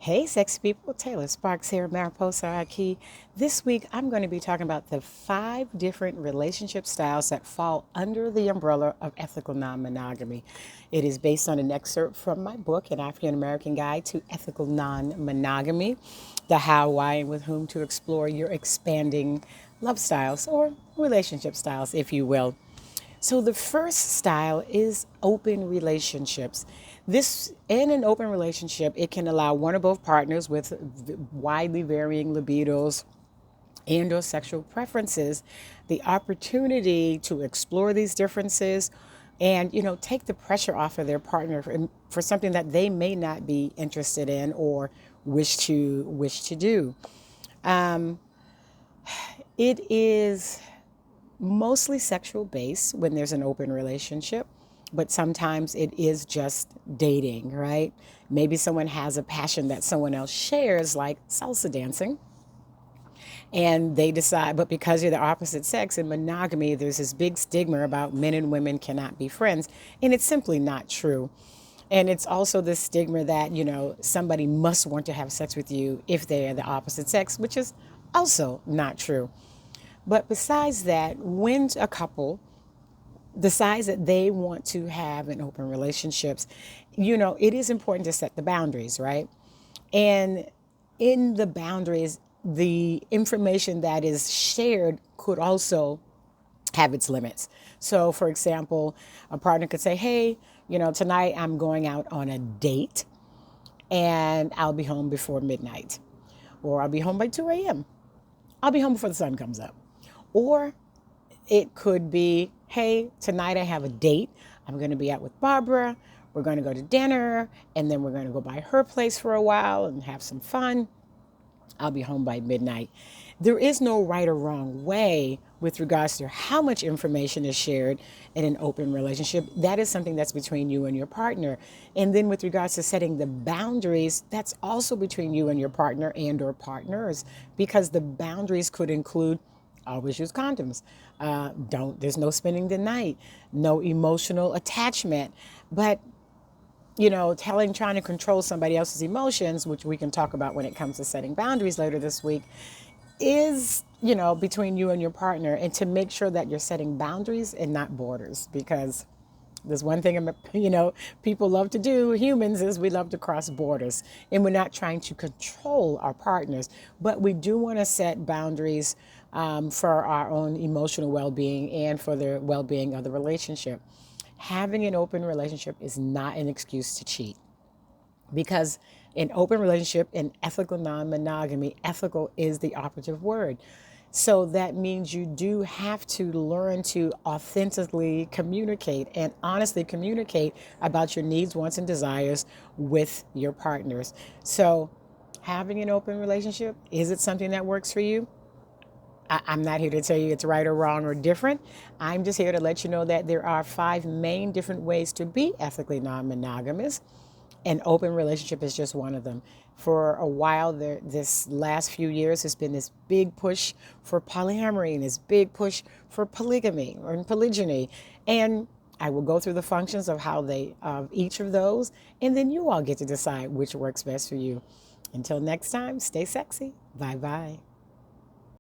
Hey, sexy people, Taylor Sparks here, Mariposa Key. This week, I'm going to be talking about the 5 different relationship styles that fall under the umbrella of ethical non-monogamy. It is based on an excerpt from my book, An African American Guide to Ethical Non-Monogamy, the how, why, and with whom to explore your expanding love styles or relationship styles, if you will. So the first style is open relationships. This in an open relationship, it can allow one or both partners with widely varying libidos and or sexual preferences the opportunity to explore these differences and take the pressure off of their partner for something that they may not be interested in or wish to do. It is mostly sexual based when there's an open relationship, but sometimes it is just dating, right? Maybe someone has a passion that someone else shares, like salsa dancing, and they decide, but because you're the opposite sex in monogamy, there's this big stigma about men and women cannot be friends, and it's simply not true. And it's also this stigma that, somebody must want to have sex with you if they are the opposite sex, which is also not true. But besides that, when a couple decides that they want to have an open relationships, it is important to set the boundaries, right? And in the boundaries, the information that is shared could also have its limits. So, for example, a partner could say, hey, tonight I'm going out on a date and I'll be home before midnight, or I'll be home by 2 a.m. I'll be home before the sun comes up. Or it could be, hey, tonight I have a date. I'm going to be out with Barbara. We're going to go to dinner, and then we're going to go by her place for a while and have some fun. I'll be home by midnight. There is no right or wrong way with regards to how much information is shared in an open relationship. That is something that's between you and your partner. And then with regards to setting the boundaries, that's also between you and your partner and or partners, because the boundaries could include always use condoms. There's no spending the night, no emotional attachment. But trying to control somebody else's emotions, which we can talk about when it comes to setting boundaries later this week, is, between you and your partner, and to make sure that you're setting boundaries and not borders, because there's one thing, people love to do, humans, is we love to cross borders, and we're not trying to control our partners, but we do want to set boundaries for our own emotional well-being and for the well-being of the relationship. Having an open relationship is not an excuse to cheat, because in open relationship and ethical non-monogamy, ethical is the operative word. So that means you do have to learn to authentically communicate and honestly communicate about your needs, wants, and desires with your partners. So having an open relationship, is it something that works for you? I'm not here to tell you it's right or wrong or different. I'm just here to let you know that there are 5 main different ways to be ethically non-monogamous. An open relationship is just one of them. For a while, this last few years has been this big push for polyamory and this big push for polygamy or polygyny. And I will go through the functions of each of those, and then you all get to decide which works best for you. Until next time, stay sexy. Bye bye.